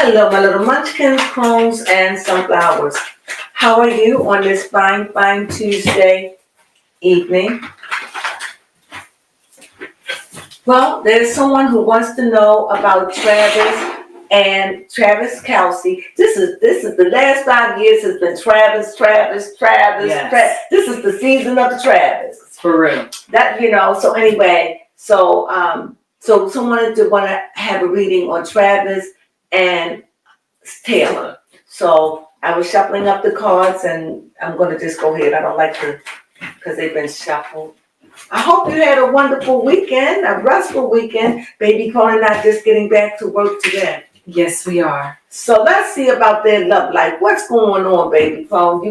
Hello, my little munchkins, crones, and sunflowers. How are you on this fine, fine Tuesday evening? Well, there's someone who wants to know about Travis and Travis Kelsey. This is the last 5 years has been Travis. Yes. This is the season of the Travis. For real. So anyway, so someone want to have a reading on Travis and Taylor. So I was shuffling up the cards, and I'm going to just go ahead. I don't like to, because they've been shuffled. I hope you had a wonderful weekend, a restful weekend. Baby Crone and I just getting back to work today. Yes, we are. So let's see about their love life. What's going on, Baby Crone?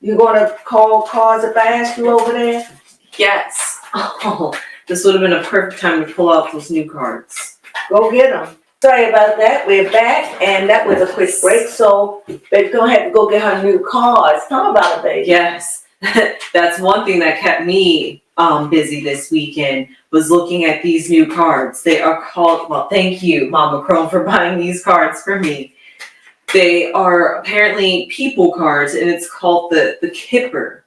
You gonna call cards if I ask you over there? Yes. Oh, this would have been a perfect time to pull out those new cards. Go get them. Sorry about that. We're back, and that was a quick break. So baby's gonna have to go get her new cards. Tell me about it, baby. Yes. That's one thing that kept me busy this weekend, was looking at these new cards. They are called, well, thank you, Mama Crone, for buying these cards for me. They are apparently people cards, and it's called the Kipper.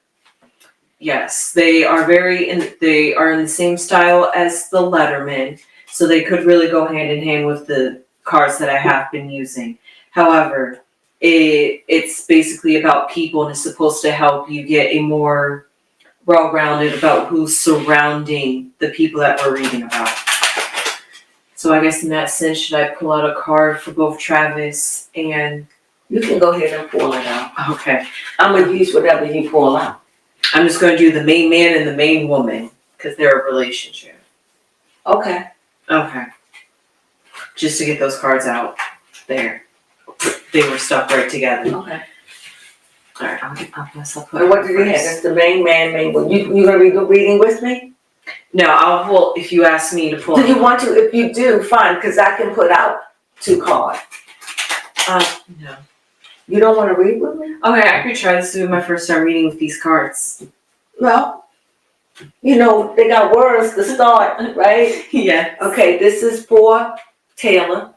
Yes, they are in the same style as the Letterman, so they could really go hand in hand with the cards that I have been using. However, it's basically about people, and it's supposed to help you get a more well-rounded about who's surrounding the people that we're reading about. So I guess in that sense, should I pull out a card for both Travis and... You can go ahead and pull it out. Okay. I'm going to use whatever you pull out. I'm just going to do the main man and the main woman, because they're a relationship. Okay. Okay. Just to get those cards out. There. They were stuck right together. Okay. Alright, I'll put And what did you have? That's the main man, main woman. You going to read the reading with me? No, I'll pull, if you ask me to pull. Do you want to? If you do, fine, because I can put out 2 cards. No. You don't want to read with me? Okay, I could try. This will be my first time reading with these cards. Well, they got words to start, right? Yeah. Okay, this is for Taylor.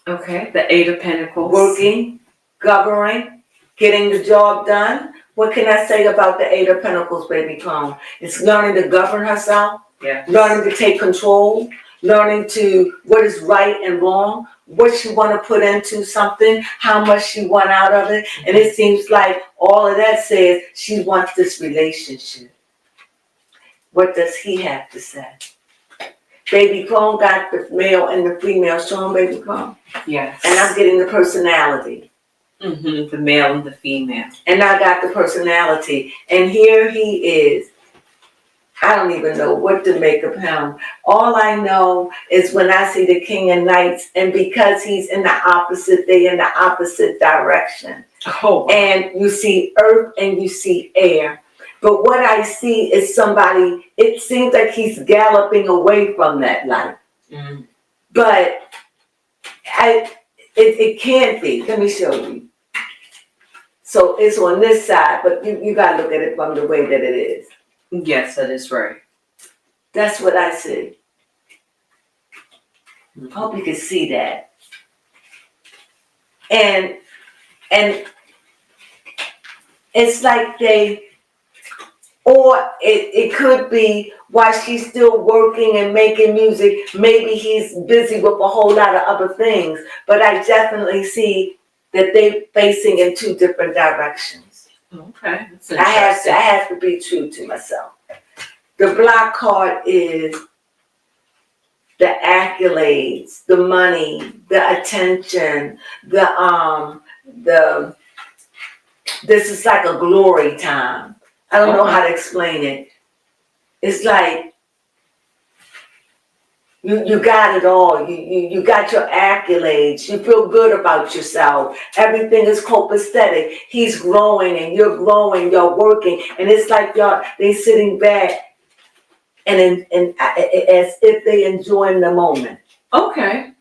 Okay, the 8 of Pentacles. Working, governing, getting the job done. What can I say about the 8 of Pentacles, Baby Crone? It's learning to govern herself. Yeah. Learning to take control. Learning to what is right and wrong. What she want to put into something. How much she want out of it. And it seems like all of that says she wants this relationship. What does he have to say? Baby Crone got the male and the female. Show him, Baby Crone. Yes. And I'm getting the personality. The male and the female. And I got the personality. And here he is. I don't even know what to make of him. All I know is when I see the King of Knights, and because he's in the opposite, they in the opposite direction. Oh. And you see earth and you see air. But what I see is somebody, it seems like he's galloping away from that life. Mm. But it can't be. Let me show you. So it's on this side, but you got to look at it from the way that it is. Yes, that is right. That's what I see. Hope you can see that. And it's like or it could be while she's still working and making music, maybe he's busy with a whole lot of other things. But I definitely see that they're facing in 2 different directions. Okay. That's I have to be true to myself. The Black card is the accolades, the money, the attention, this is like a glory time. I don't know how to explain it. It's like you got it all. You got your accolades. You feel good about yourself. Everything is copacetic. He's growing and you're growing. You're working, and it's like they sitting back and as if they enjoying the moment. Okay.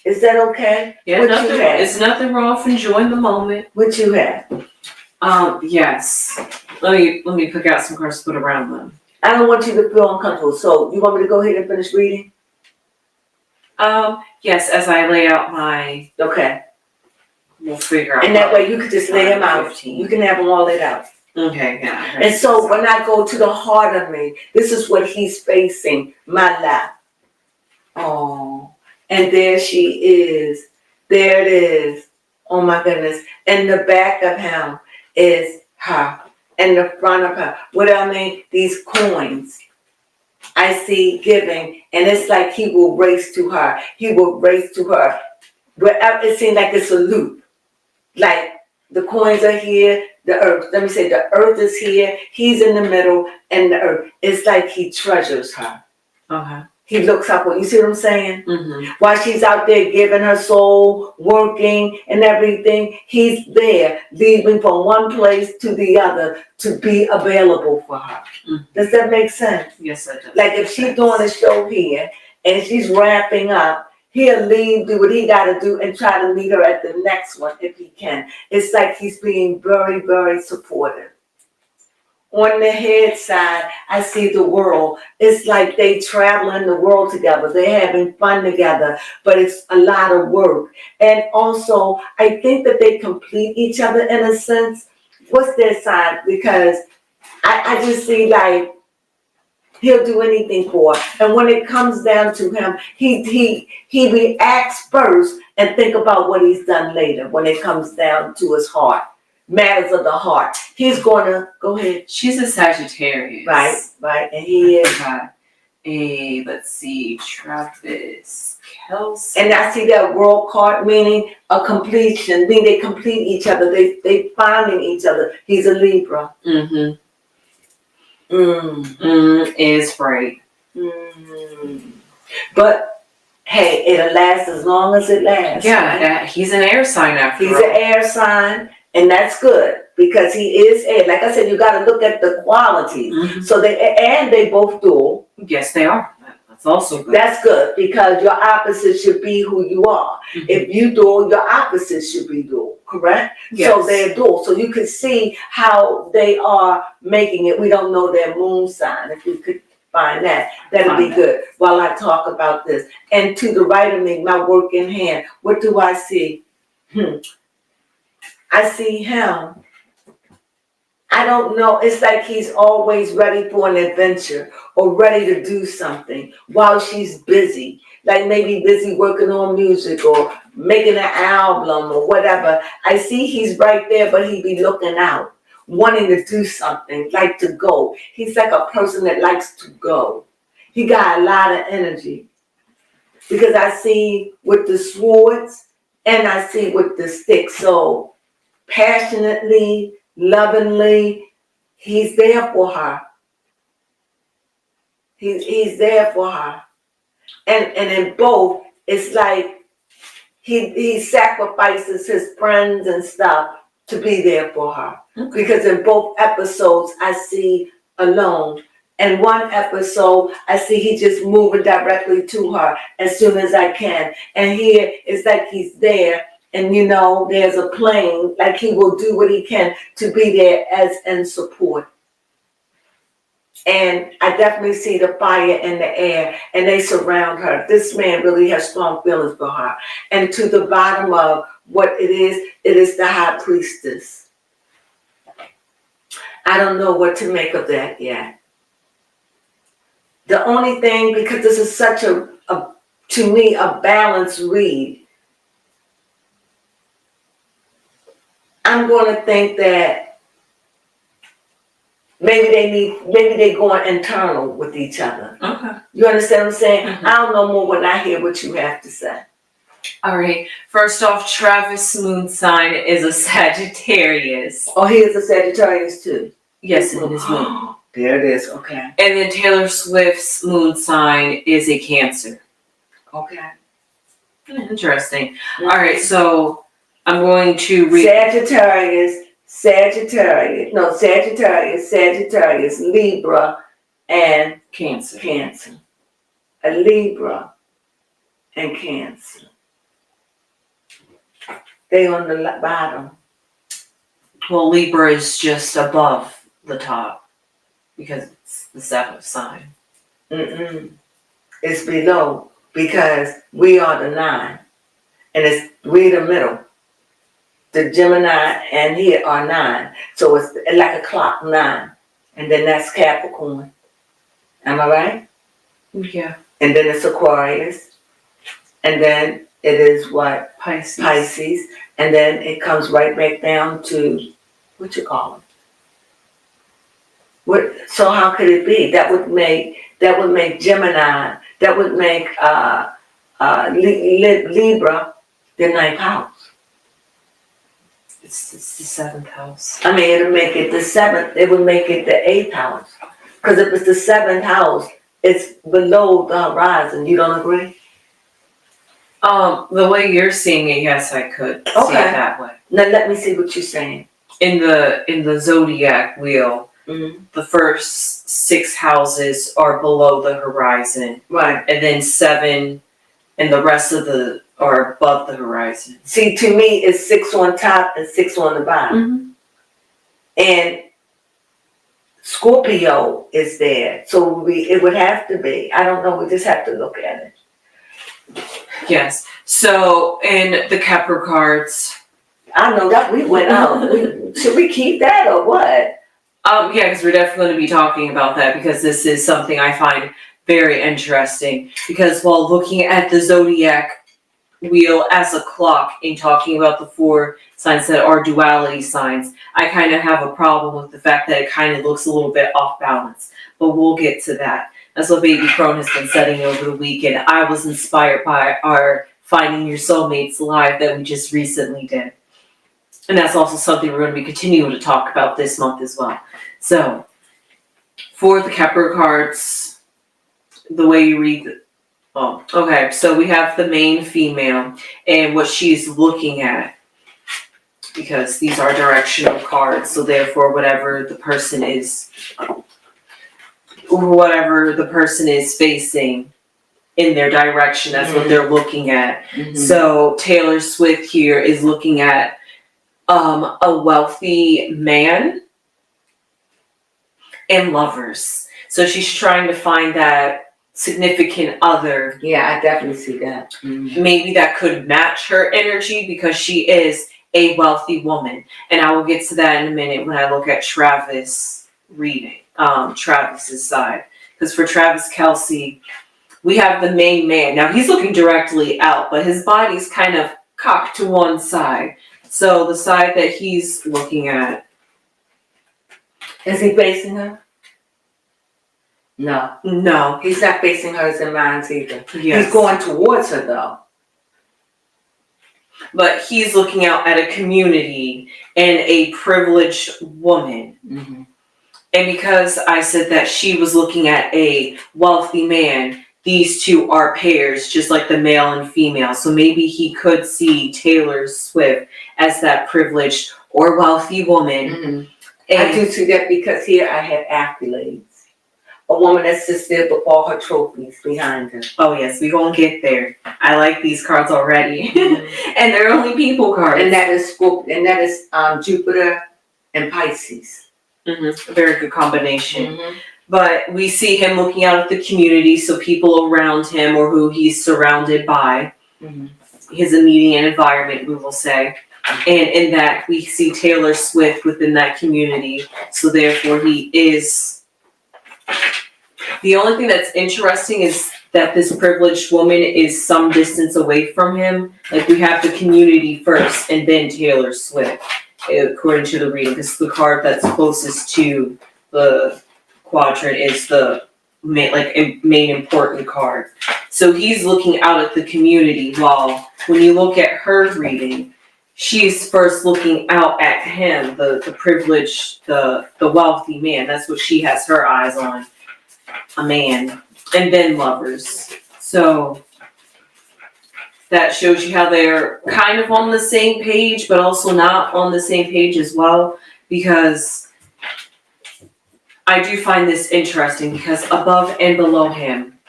Is that okay? Yeah, it's nothing wrong with enjoying the moment. What you have? Yes. Let me pick out some cards to put around them. I don't want you to feel uncomfortable. So you want me to go ahead and finish reading? Yes, as I lay out my, Okay. we'll figure out. And that way you could just lay them out. 15. You can have them all laid out. Okay, yeah. And so when I go to the heart of me, this is what he's facing, my lap. Oh, and there she is. There it is. Oh my goodness. And the back of him is her. And the front of her. What do I mean? These coins. I see giving, and it's like he will race to her. He will race to her. Wherever it seems like it's a loop. Like the coins are here, the earth. Let me say the earth is here, he's in the middle, and the earth. It's like he treasures her. Okay. He looks up, you see what I'm saying? Mm-hmm. While she's out there giving her soul, working and everything, he's there, leaving from one place to the other to be available for her. Mm-hmm. Does that make sense? Yes, it does. Like if she's doing a show here and she's wrapping up, he'll leave, do what he gotta do, and try to meet her at the next one if he can. It's like he's being very, very supportive. On the head side, I see the world. It's like they traveling the world together. They're having fun together, but it's a lot of work. And also, I think that they complete each other in a sense. What's their side? Because I just see like, he'll do anything for her. And when it comes down to him, he reacts first and think about what he's done later when it comes down to his heart. Matters of the heart. He's gonna go ahead. She's a Sagittarius. Right. And he is. Let's see, Travis Kelce. And I see that world card meaning a completion, meaning they complete each other. They finding each other. He's a Libra. Mm-hmm. Is right. But hey, it'll last as long as it lasts. Yeah, right? He's an air sign after He's all. an air sign, and that's good because he is air. Like I said, you got to look at the qualities. Mm-hmm. So they both dual. Yes, they are. That's also good. That's good because your opposite should be who you are. Mm-hmm. If you dual, your opposite should be dual, correct? Yes. So they're dual. So you can see how they are making it. We don't know their moon sign. If we could find that, that'd be good while I talk about this. And to the right of me, my work in hand, what do I see? I see him. I don't know, it's like he's always ready for an adventure or ready to do something while she's busy. Like maybe busy working on music or making an album or whatever. I see he's right there, but he be looking out, wanting to do something, like to go. He's like a person that likes to go. He got a lot of energy. Because I see with the swords and I see with the sticks. So passionately, lovingly, he's there for her. He's there for her. And in both, it's like he sacrifices his friends and stuff to be there for her. Okay. Because in both episodes, I see alone. And one episode, I see he just moving directly to her as soon as I can. And here, it's like he's there. And you know, there's a plane, like he will do what he can to be there as in support. And I definitely see the fire in the air and they surround her. This man really has strong feelings for her. And to the bottom of what it is the high priestess. I don't know what to make of that yet. The only thing, because this is such to me, a balanced read, I'm going to think that maybe they going internal with each other. Okay. You understand what I'm saying? Mm-hmm. I'll know more when I hear what you have to say. All right. First off, Travis' moon sign is a Sagittarius. Oh, he is a Sagittarius too. Yes, in his moon. There it is. Okay. And then Taylor Swift's moon sign is a Cancer. Okay. Interesting. Mm-hmm. All right, so I'm going to read Sagittarius, Libra, and Cancer. A Libra and Cancer. They on the bottom. Well, Libra is just above the top because it's the seventh sign. It's below. because we are the 9, and we the middle. The Gemini and here are 9, so it's like a clock 9, and then that's Capricorn. Am I right? Yeah. And then it's Aquarius, and then it is what? Pisces. And then it comes right back down to what you call them. So how could it be? That would make Gemini. That would make Libra the 9th house. It's the 7th house. I mean, it'll make it the 7th. It would make it the 8th house. Because if it's the 7th house, it's below the horizon. You don't agree? The way you're seeing it, yes, I could see it that way. Now let me see what you're saying. In the zodiac wheel, Mm-hmm. the first 6 houses are below the horizon, Right. and then 7, and the rest of the are above the horizon. See, to me, it's 6 on top and 6 on the bottom. And Scorpio is there, so it would have to be. I don't know. We just have to look at it. Yes. So, and the Kepler cards. I know that we went out. Should we keep that or what? Yeah, because we're definitely going to be talking about that, because this is something I find very interesting. Because while looking at the zodiac wheel as a clock and talking about the 4 signs that are duality signs, I kind of have a problem with the fact that it kind of looks a little bit off balance. But we'll get to that. That's what Baby Crone has been studying over the weekend. I was inspired by our Finding Your Soulmates live that we just recently did. And that's also something we're going to be continuing to talk about this month as well. So, for the Kepler cards, the way you read so we have the main female and what she's looking at, because these are directional cards, so therefore whatever the person is facing in their direction, that's what they're looking at. Mm-hmm. So Taylor Swift here is looking at a wealthy man and lovers. So she's trying to find that significant other. Yeah, I definitely see that. Mm-hmm. Maybe that could match her energy, because she is a wealthy woman. And I will get to that in a minute when I look at Travis reading, Travis's side. Because for Travis Kelce, we have the main man. Now he's looking directly out, but his body's kind of cocked to one side. So the side that he's looking at. Is he facing her? No. No. He's not facing hers and mine either. Yes. He's going towards her though. But he's looking out at a community and a privileged woman. Mm-hmm. And because I said that she was looking at a wealthy man, these two are pairs, just like the male and female. So maybe he could see Taylor Swift as that privileged or wealthy woman. Mm-hmm. I do see that, because here I have accolades. A woman that sits there with all her trophies behind her. Oh yes, we're going to get there. I like these cards already. Mm-hmm. And they're only people cards. And that is Jupiter and Pisces. Mm-hmm. A very good combination. Mm-hmm. But we see him looking out at the community, so people around him or who he's surrounded by, his immediate environment, we will say. And in that, we see Taylor Swift within that community, so therefore he is. The only thing that's interesting is that this privileged woman is some distance away from him. Like, we have the community first and then Taylor Swift, according to the reading, because the card that's closest to the quadrant is the main important card. So he's looking out at the community, while when you look at her reading, she's first looking out at him, the privileged, the wealthy man. That's what she has her eyes on, a man, and then lovers. So that shows you how they're kind of on the same page, but also not on the same page as well, because I do find this interesting, because above and below him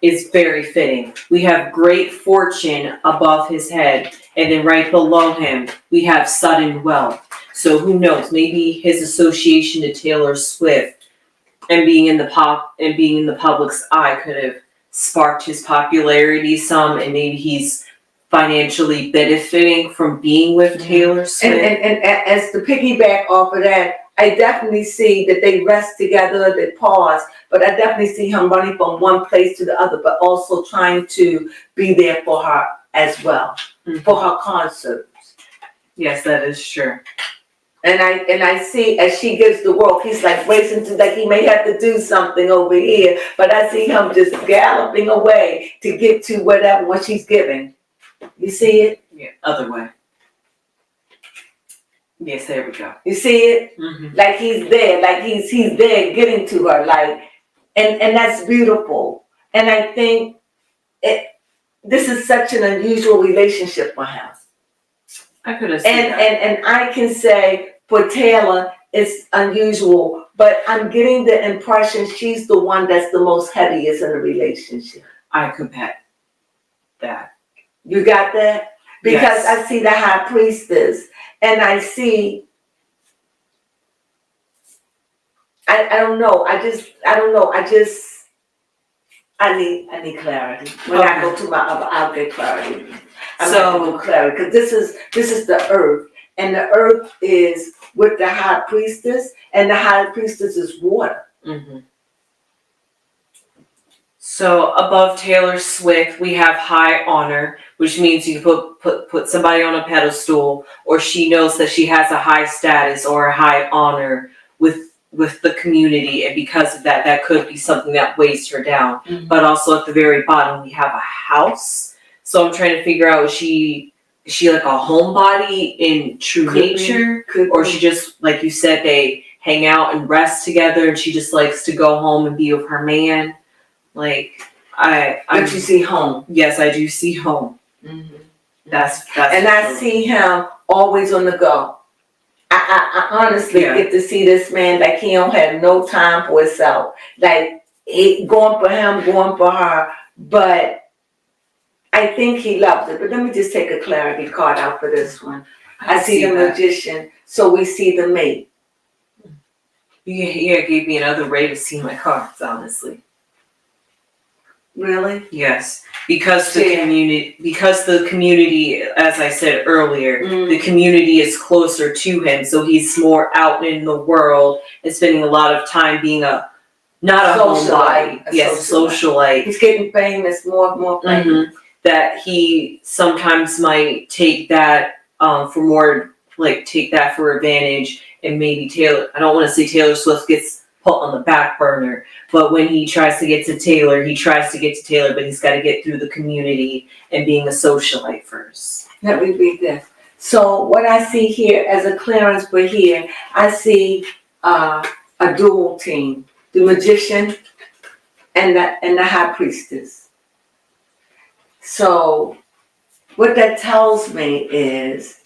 is very fitting. We have great fortune above his head, and then right below him we have sudden wealth. So who knows? Maybe his association to Taylor Swift and being in the public's eye could have sparked his popularity some, and maybe he's financially benefiting from being with Taylor Swift. And as to piggyback off of that, I definitely see that they rest together, they pause, but I definitely see him running from one place to the other, but also trying to be there for her as well, for her concerts. Yes, that is true. And I see as she gives the world, he's like racing to, like he may have to do something over here, but I see him just galloping away to get to whatever, what she's giving. You see it? Yeah, other way. Yes, there we go. You see it? Mm-hmm. Like he's there, like he's there getting to her, like, and that's beautiful. And I think this is such an unusual relationship for him. I could have seen that. And I can say for Taylor, it's unusual, but I'm getting the impression she's the one that's the most heaviest in the relationship. I could bet that. You got that? Because Yes. I see the high priestess, and I see, I don't know, I need clarity. When I go to my other, I'll get clarity. I'm clarity, because this is the earth, and the earth is with the high priestess, and the high priestess is water. Mm-hmm. So above Taylor Swift, we have high honor, which means you put somebody on a pedestal, or she knows that she has a high status or a high honor with the community, and because of that, that could be something that weighs her down. Mm-hmm. But also at the very bottom, we have a house. So I'm trying to figure out, is she like a homebody in true nature, or she just, like you said, they hang out and rest together, and she just likes to go home and be with her man. Like But you see home. Yes, I do see home. Mm-hmm. That's and I see him always on the go. I honestly get to see this man like he don't have no time for himself. Like he going for him, going for her, but I think he loves it. But let me just take a clarity card out for this one. I see the magician, so we see the mate. Yeah, gave me another way to see my cards, honestly. Really? Yes, because the community, as I said earlier, the community is closer to him, so he's more out in the world and spending a lot of time being not a homebody, socialite. He's getting famous, more famous. Mm-hmm. That he sometimes might take that take that for advantage, and maybe Taylor. I don't want to say Taylor Swift gets put on the back burner, but when he tries to get to Taylor, but he's got to get through the community and being a socialite first. Let me read this. So what I see here as a clearance for here, I see a dual team, the magician and the high priestess. So what that tells me is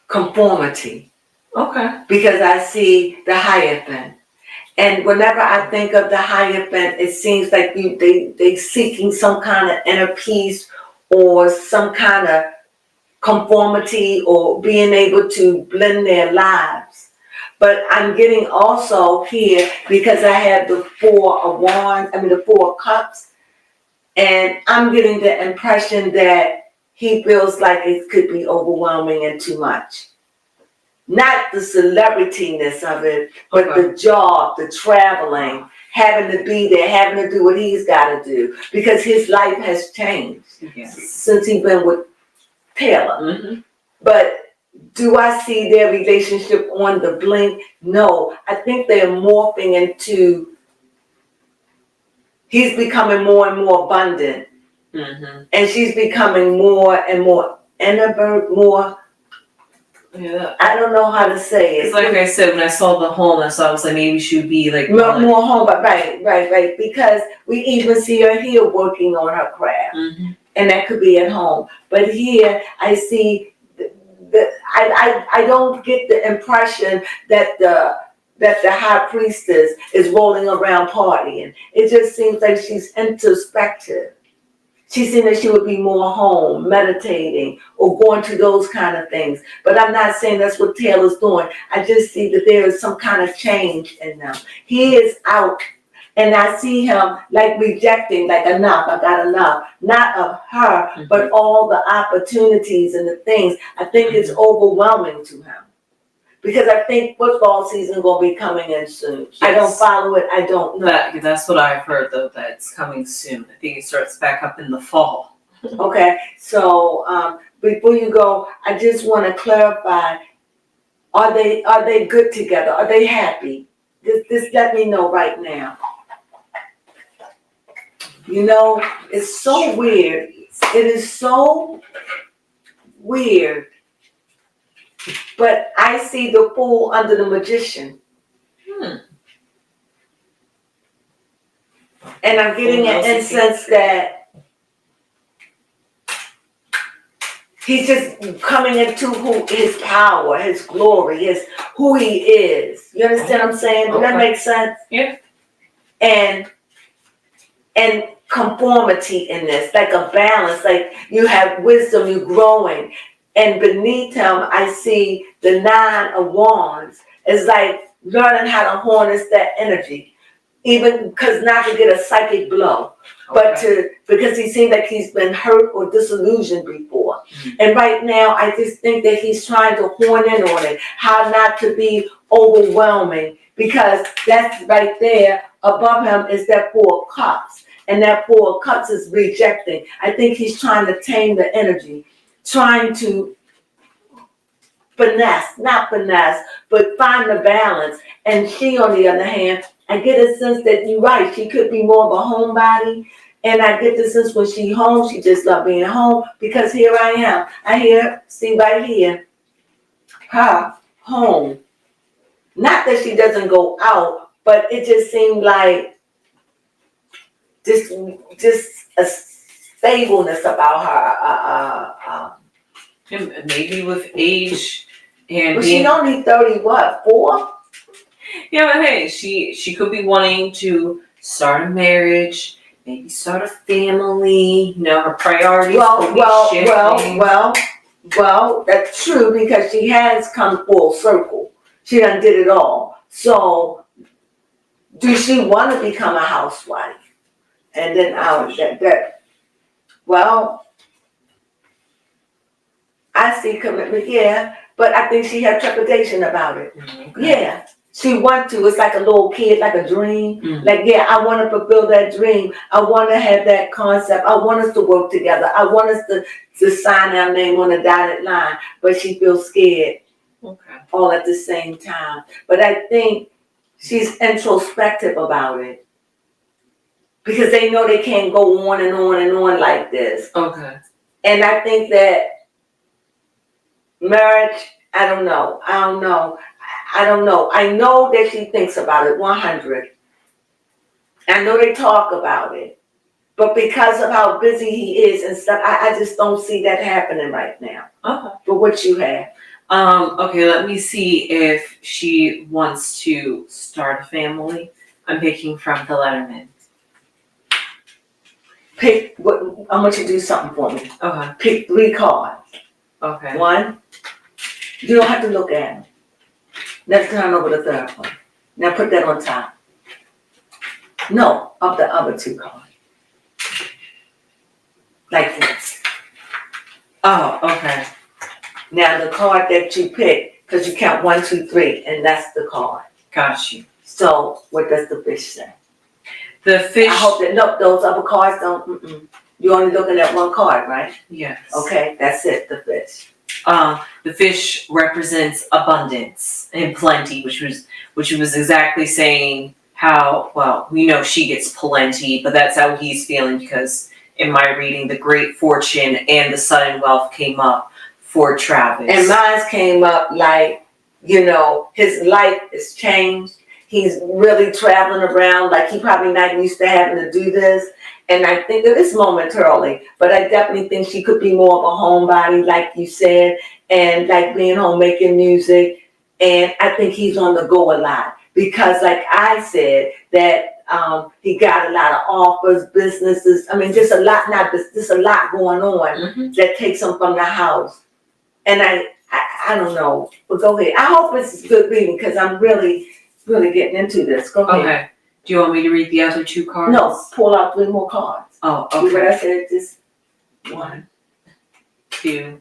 conformity. Okay. Because I see the Hierophant. And whenever I think of the Hierophant, it seems like they seeking some kind of inner peace or some kind of conformity or being able to blend their lives. But I'm getting also here, because I have the Four of Wands, the Four of Cups, and I'm getting the impression that he feels like it could be overwhelming and too much. Not the celebrityness of it, but the job, the traveling, having to be there, having to do what he's got to do, because his life has changed since he's been with Taylor. Mm-hmm. But do I see their relationship on the blink? No, I think they're morphing into, he's becoming more and more abundant, and she's becoming more and more introvert, more. Yeah. I don't know how to say it. It's like I said, when I saw the home, I was like, maybe she would be like more home, but right. Because we even see her here working on her craft, and that could be at home. But here, I see I don't get the impression that the high priestess is rolling around partying. It just seems like she's introspective. She seemed that she would be more home, meditating, or going to those kind of things. But I'm not saying that's what Taylor's doing. I just see that there is some kind of change in them. He is out And I see him like rejecting, like enough, I got enough. Not of her, but all the opportunities and the things. I think it's overwhelming to him. Because I think football season will be coming in soon. I don't Yes. follow it, I don't know. That's what I've heard though, that it's coming soon. I think it starts back up in the fall. Okay, so before you go, I just want to clarify, are they good together? Are they happy? Just let me know right now. You know, it's so weird. It is so weird. But I see the fool under the magician. And I'm getting an instance that he's just coming into his power, his glory, who he is. You understand what I'm saying? Does that make sense? Yeah. And conformity in this, like a balance, like you have wisdom, you're growing. And beneath him, I see the 9 of Wands. It's like learning how to harness that energy. Even because not to get a psychic blow, but because he seems like he's been hurt or disillusioned before. And right now, I just think that he's trying to horn in on it, how not to be overwhelming, because that's right there above him is that 4 of Cups. And that 4 of Cups is rejecting. I think he's trying to tame the energy, trying to not finesse, but find the balance. And she, on the other hand, I get a sense that you're right, she could be more of a homebody. And I get the sense when she's home, she just loves being home, because here I am. I hear, see right here, her home. Not that she doesn't go out, but it just seemed like just a stableness about her. And maybe with age and Well, she only 4? Yeah, but hey, she could be wanting to start a marriage, maybe start a family. You know, her priorities could be shifting. Well, that's true, because she has come full circle. She done did it all. So, do she want to become a housewife? And then I see commitment, yeah, but I think she had trepidation about it. Yeah, she wants to. It's like a little kid, like a dream. Like, yeah, I want to fulfill that dream. I want to have that concept. I want us to work together. I want us to sign our name on a dotted line. But she feels scared all at the same time. But I think she's introspective about it, because they know they can't go on and on and on like this. Okay. And I think that marriage, I don't know. I know that she thinks about it 100. I know they talk about it. But because of how busy he is and stuff, I just don't see that happening right now. But what you have? Okay, let me see if she wants to start a family. I'm picking from the Letterman. Pick what I want you to do something for me. Okay. Pick 3 cards. Okay. 1. You don't have to look at them. Let's turn over the 3rd one. Now put that on top. No, of the other 2 cards. Like this. Oh, okay. Now the card that you pick, because you count 1, 2, 3, and that's the card. Got you. So what does the fish say? The fish. I hope that those other cards don't. You're only looking at 1 card, right? Yes. Okay, that's it. The fish. The fish represents abundance and plenty, which was exactly saying how, well, we know she gets plenty, but that's how he's feeling, because in my reading, the great fortune and the sudden wealth came up for Travis. And mine came up like, his life has changed. He's really traveling around, like he probably not used to having to do this. And I think that it's momentarily, but I definitely think she could be more of a homebody, like you said, and like being home making music. And I think he's on the go a lot, because like I said, that he got a lot of offers, businesses. I mean, just a lot, just a lot going on that takes him from the house. And I don't know, but go ahead. I hope it's good reading, because I'm really getting into this. Go ahead. Okay. Do you want me to read the other 2 cards? No, pull out 3 more cards. Oh, See what okay. I said? Just 1. 2.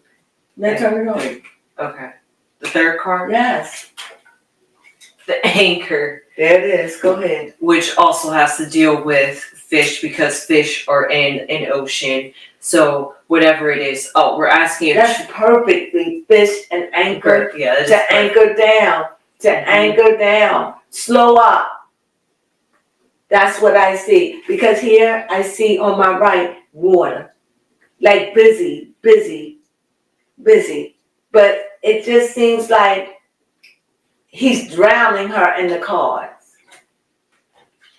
Then turn it over. Okay. The 3rd card? Yes. The Anchor, There it is. Go ahead. which also has to deal with fish because fish are in an ocean. So whatever it is, we're asking if That's perfectly fish and anchor. yeah, that is To perfect. anchor down. To anchor down. Slow up. That's what I see. Because here I see on my right water. Like busy. But it just seems like he's drowning her in the cards.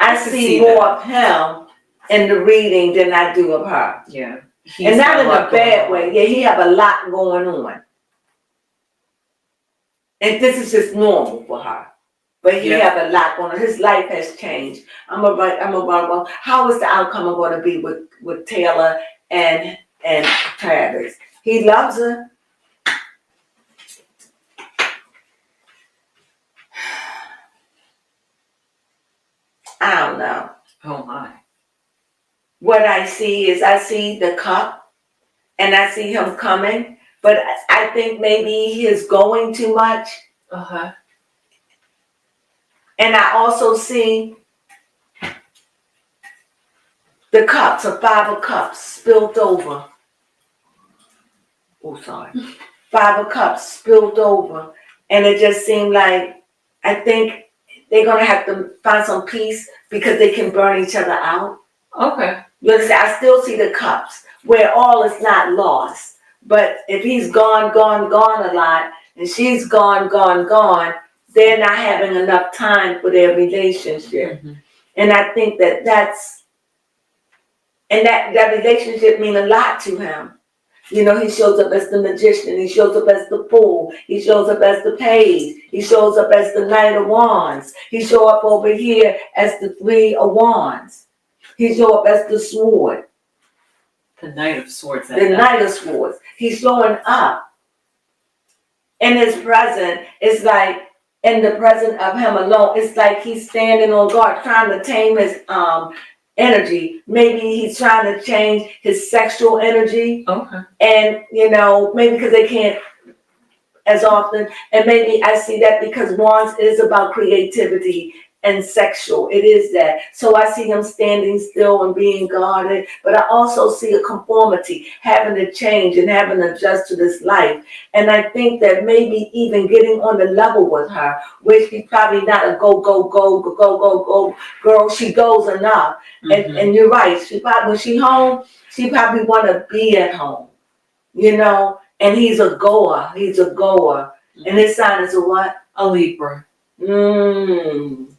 I can see see more of him in the reading than I do of her. Yeah. And not in a bad way. Yeah, he have a lot going on. And this is just normal for her. But he have a lot going on. His life has changed. I'm a run. How is the outcome going to be with Taylor and Travis? He loves her. I don't know. Oh my. What I see is I see the cup and I see him coming, but I think maybe he is going too much. Uh-huh. And I also see the cups, a 5 of cups spilled over. Oh, sorry. 5 of cups spilled over. And it just seemed like, I think they're going to have to find some peace because they can burn each other out. Okay. You understand? I still see the cups where all is not lost. But if he's gone a lot, and she's gone, they're not having enough time for their relationship. Mm-hmm. And I think that relationship means a lot to him. You know, he shows up as the magician, he shows up as the fool, he shows up as the page, he shows up as the Knight of Wands, he shows up over here as the 3 of Wands, he shows up as the sword. The Knight of Swords. The Knight of Swords. He's showing up. In his present, it's like, in the present of him alone, it's like he's standing on guard, trying to tame his energy. Maybe he's trying to change his sexual energy. Okay. And, you know, maybe because they can't as often. And maybe I see that because Wands is about creativity and sexual. It is that. So I see him standing still and being guarded, but I also see a conformity, having to change and having to adjust to this life. And I think that maybe even getting on the level with her, where she's probably not a go girl, she goes enough. Mm-hmm. And you're right, she probably, when she home, she probably want to be at home, you know, and he's a goer. And his sign is a what? A Libra.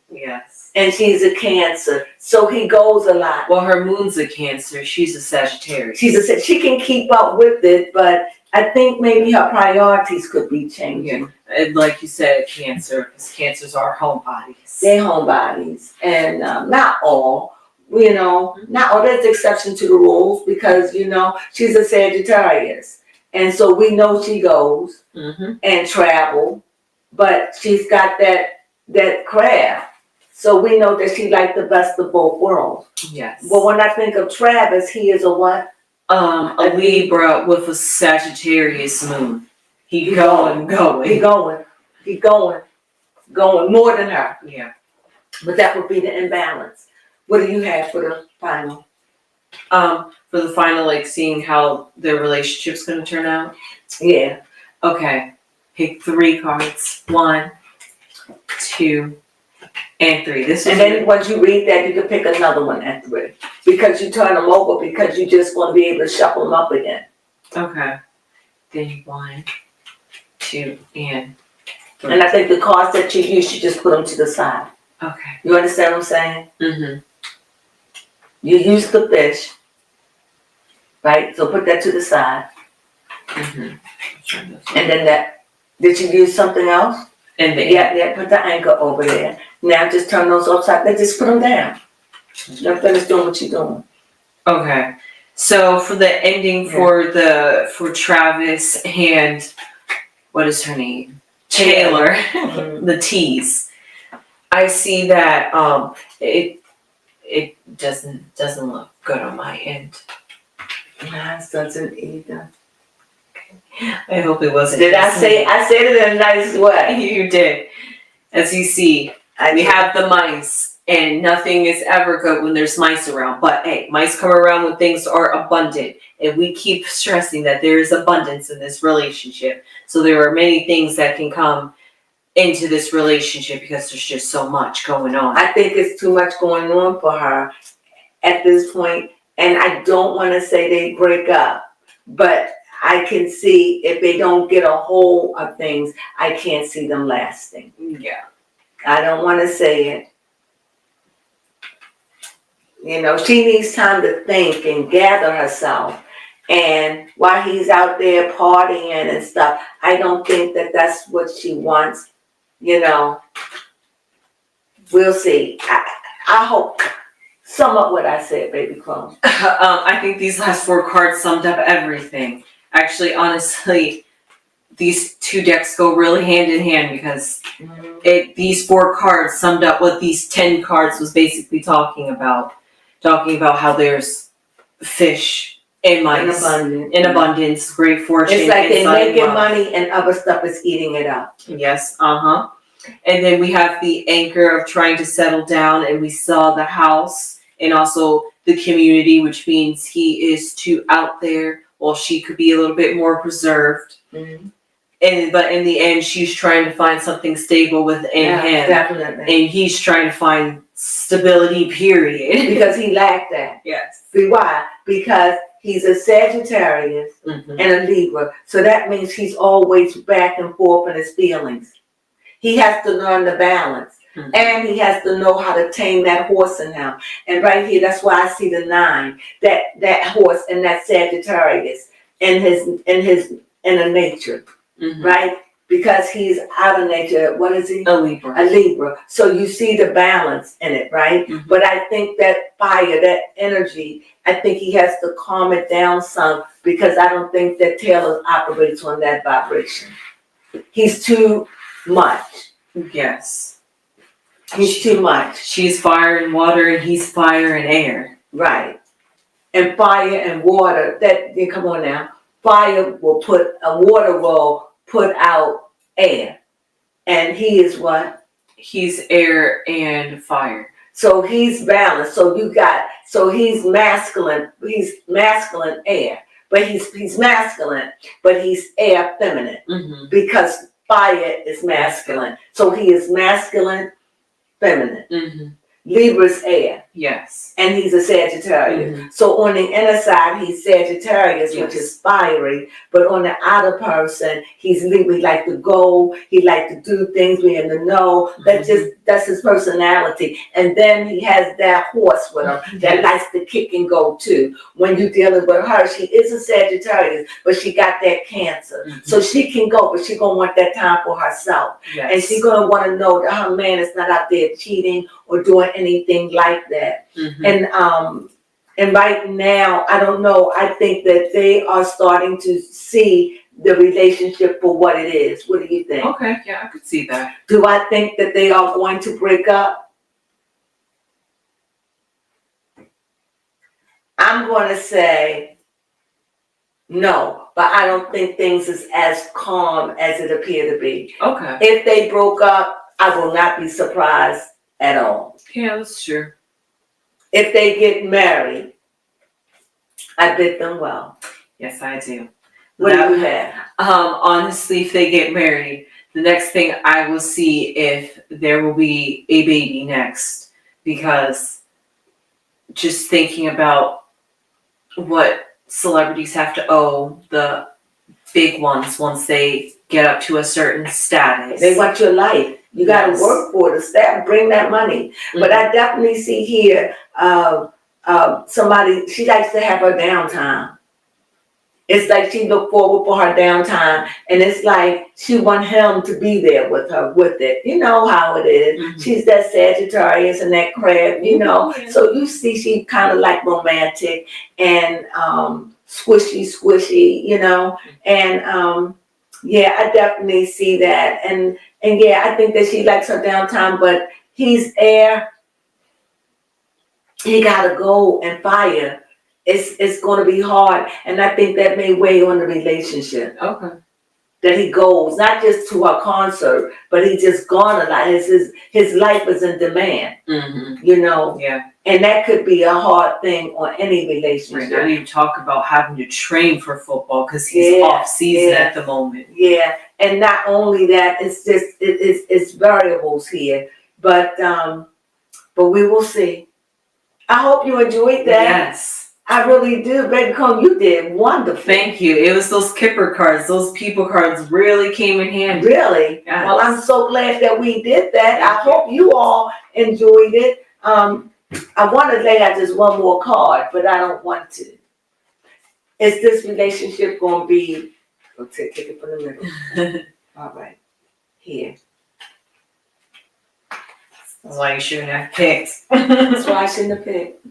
Yes. And she's a Cancer, so he goes a lot. Well, her moon's a Cancer. She's a Sagittarius. She can keep up with it, but I think maybe her priorities could be changing. Yeah. And like you said, Cancer, because Cancers are homebodies. They're homebodies, and not all. You know, not all. There's exception to the rules because you know she's a Sagittarius, and so we know she goes and travel, but she's got that craft. So we know that she liked the best of both worlds. Yes. Well, when I think of Travis, he is a what? A Libra with a Sagittarius moon. He going. He going more than her. Yeah. But that would be the imbalance. What do you have for the final? For the final, like seeing how their relationship's gonna turn out. Yeah. Okay. Pick 3 cards. 1, 2, and 3. And then once you read that, you can pick another one at 3. Because you turn them over because you just want to be able to shuffle them up again. Okay. Then 1, 2, and 3. And I think the cards that you use, you just put them to the side. Okay. You understand what I'm saying? Mm-hmm. You use the fish, right? So put that to the side. Mm-hmm. And then did you use something else? And then Yeah, put the anchor over there. Now just turn those upside down. Just put them down. You're finished doing what you're doing. Okay. So for the ending for Travis and what is her name? Taylor, the T's. I see that it doesn't look good on my end. Mine doesn't either. I hope it wasn't. Did I say? I said it in a nice way. You did. As you see, we have the mice, and nothing is ever good when there's mice around. But hey, mice come around when things are abundant, and we keep stressing that there is abundance in this relationship. So there are many things that can come into this relationship because there's just so much going on. I think it's too much going on for her at this point, and I don't want to say they break up, but I can see if they don't get a hold of things, I can't see them lasting. Yeah. I don't want to say it. You know, she needs time to think and gather herself. And while he's out there partying and stuff, I don't think that that's what she wants. You know, we'll see. I hope. Sum up what I said, baby Crone. I think these last 4 cards summed up everything. Actually, honestly, these 2 decks go really hand in hand because these 4 cards summed up what these 10 cards was basically talking about. Talking about how there's fish and mice in abundance, great fortune. It's like they're making money and other stuff is eating it up. Yes, And then we have the anchor of trying to settle down, and we saw the house and also the community, which means he is too out there, while she could be a little bit more preserved. Mm-hmm. But in the end, she's trying to find something stable within him. Definitely. And he's trying to find stability, period. Because he lacked that. Yes. See why? Because he's a Sagittarius and a Libra. So that means he's always back and forth in his feelings. He has to learn the balance. And he has to know how to tame that horse in him. And right here, that's why I see the 9. That horse and that Sagittarius in his inner nature. Right? Because he's out of nature. What is he? A Libra. A Libra. So you see the balance in it, right? But I think that fire, that energy, I think he has to calm it down some, because I don't think that Taylor operates on that vibration. He's too much. Yes. He's too much. She's fire and water, and he's fire and air. Right. And fire and water, come on now. Fire will water will put out air. And he is what? He's air and fire. So he's balanced. So he's masculine. He's masculine air. But he's masculine, but he's air feminine. Because fire is masculine. So he is masculine, feminine. Libra's air. Yes. And he's a Sagittarius. So on the inner side, he's Sagittarius, which is fiery. But on the outer person, he's Libra. He like to go. He like to do things. We in the know. That's his personality. And then he has that horse with him that likes to kick and go too. When you're dealing with her, she is a Sagittarius, but she got that Cancer. So she can go, but she gonna want that time for herself. Yes. And she's gonna want to know that her man is not out there cheating or doing anything like that. And right now, I don't know, I think that they are starting to see the relationship for what it is. What do you think? Okay, yeah, I could see that. Do I think that they are going to break up? I'm going to say no, but I don't think things is as calm as it appear to be. Okay. If they broke up, I will not be surprised at all. Yeah, that's true. If they get married, I bid them well. Yes, I do. What do you have? Honestly, if they get married, the next thing I will see if there will be a baby next, because just thinking about what celebrities have to owe the big ones once they get up to a certain status. They want your life. You got to work for the staff, bring that money. But I definitely see here somebody, she likes to have her downtime. It's like she look forward for her downtime, and it's like she want him to be there with her with it. You know how it is. She's that Sagittarius and that crab, you know. So you see she kind of like romantic and squishy, you know. And yeah, I definitely see that. And yeah, I think that she likes her downtime, but he's air, he gotta go and fire. It's gonna be hard, and I think that may weigh on the relationship. Okay. That he goes, not just to a concert, but he just gone a lot. His life is in demand, you know? Yeah. And that could be a hard thing on any Right relationship. now you talk about having to train for football because he's off season at the moment. Yeah, and not only that, it's just, it's variables here, but we will see. I hope you enjoyed that. Yes. I really do. Baby Crone, you did wonderful. Thank you. It was those Kipper cards, those people cards really came in handy. Really? Yes. Well, I'm so glad that we did that. I hope you all enjoyed it. I want to lay out just one more card, but I don't want to. Is this relationship going to be, we'll take it from the middle. All right. Here. That's why you shouldn't have picked. That's why I shouldn't have picked.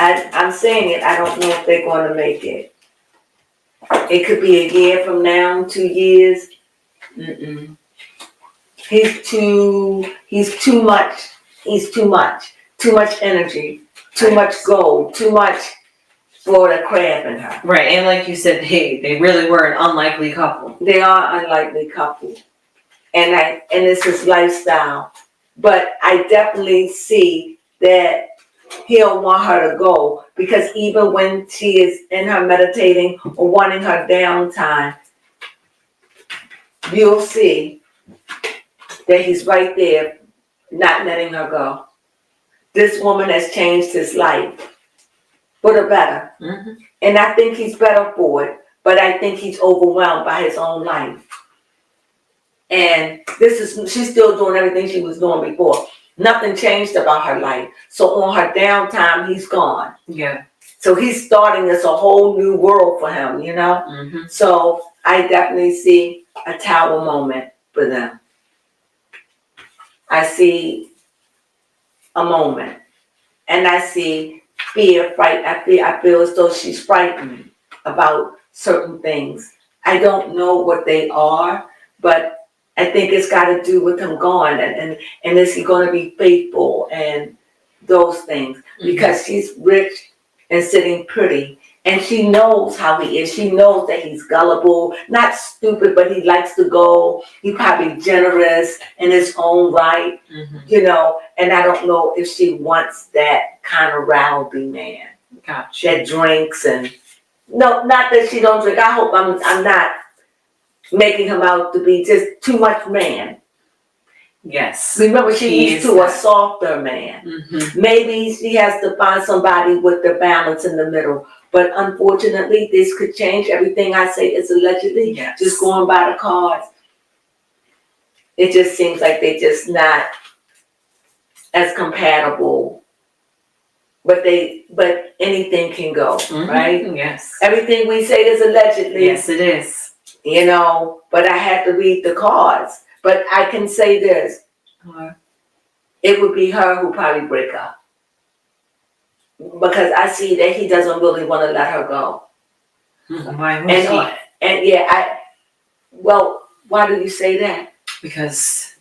I'm saying it, I don't know if they're going to make it. It could be a year from now, 2 years. He's too much. Too much energy, too much gold, too much for the crab in her. Right, and like you said, they really were an unlikely couple. They are unlikely couple. And it's his lifestyle. But I definitely see that he'll want her to go, because even when she is in her meditating or wanting her downtime, you'll see that he's right there, not letting her go. This woman has changed his life for the better. And I think he's better for it, but I think he's overwhelmed by his own life. And she's still doing everything she was doing before. Nothing changed about her life. So on her downtime, he's gone. Yeah. So he's starting this a whole new world for him, you know? So I definitely see a tower moment for them. I see a moment. And I see fear, fright. I feel as though she's frightened about certain things. I don't know what they are, but I think it's got to do with him gone, and is he going to be faithful and those things, because she's rich and sitting pretty, and she knows how he is. She knows that he's gullible, not stupid, but he likes to go. He's probably generous in his own right, you know. And I don't know if she wants that kind of rowdy man that drinks and no, not that she don't drink. I hope I'm not making him out to be just too much man. Yes. Remember, she needs to a softer man. Maybe she has to find somebody with the balance in the middle. But unfortunately, this could change. Everything I say is allegedly. Just going by the cards. It just seems like they're just not as compatible. But anything can go, right? Yes. Everything we say is allegedly. Yes, it is. You know, but I have to read the cards. But I can say this. It would be her who probably break up. Because I see that he doesn't really want to let her go. Why would he? And yeah, why do you say that? Because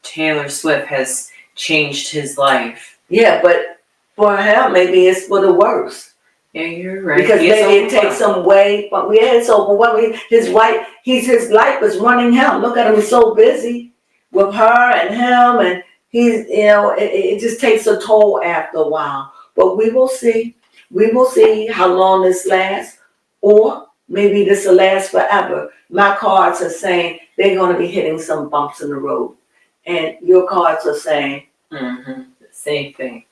Taylor Swift has changed his life. Yeah, but for him, maybe it's for the worse. Yeah, you're right. Because maybe it takes some way, but it's overwhelming. His wife, his life is running him. Look at him, he's so busy with her and him, and he's, you know, it just takes a toll after a while. But we will see. We will see how long this lasts, or maybe this will last forever. My cards are saying they're going to be hitting some bumps in the road, and your cards are saying the same thing.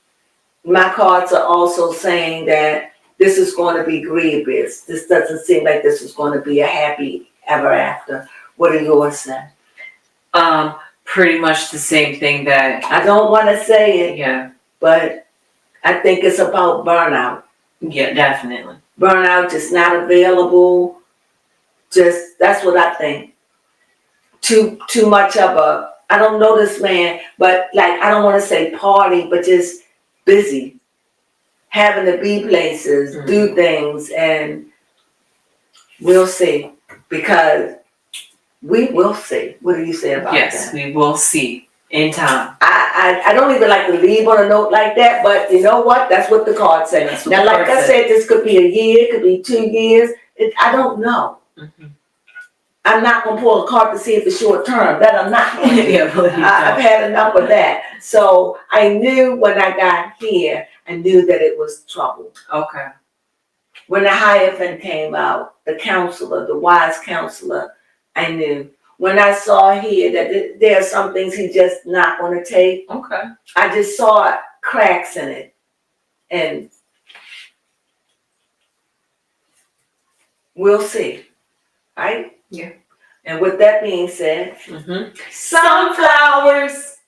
My cards are also saying that this is going to be grievous. This doesn't seem like this is going to be a happy ever after. What do yours say? Pretty much the same thing that... I don't want to say it. Yeah. But I think it's about burnout. Yeah, definitely. Burnout, just not available. Just, that's what I think. Too much of a, I don't know this man, but like, I don't want to say party, but just busy. Having to be places, do things, and we'll see. Because we will see. What do you say about that? Yes, we will see. in time. I don't even like to leave on a note like that, but you know what? That's what the card said. That's what Now, the like card I said, this could be a year, it could be 2 years. I don't know. Mhm. I'm not gonna pull a card to see if it's short term. That I'm not going to. Yeah, please I've don't. had enough of that. So I knew when I got here, I knew that it was trouble. Okay. When the Hierophant came out, the counselor, the wise counselor, I knew. When I saw here that there are some things he's just not gonna take, Okay. I just saw cracks in it. And we'll see, right? Yeah. And with that being said, Sunflowers.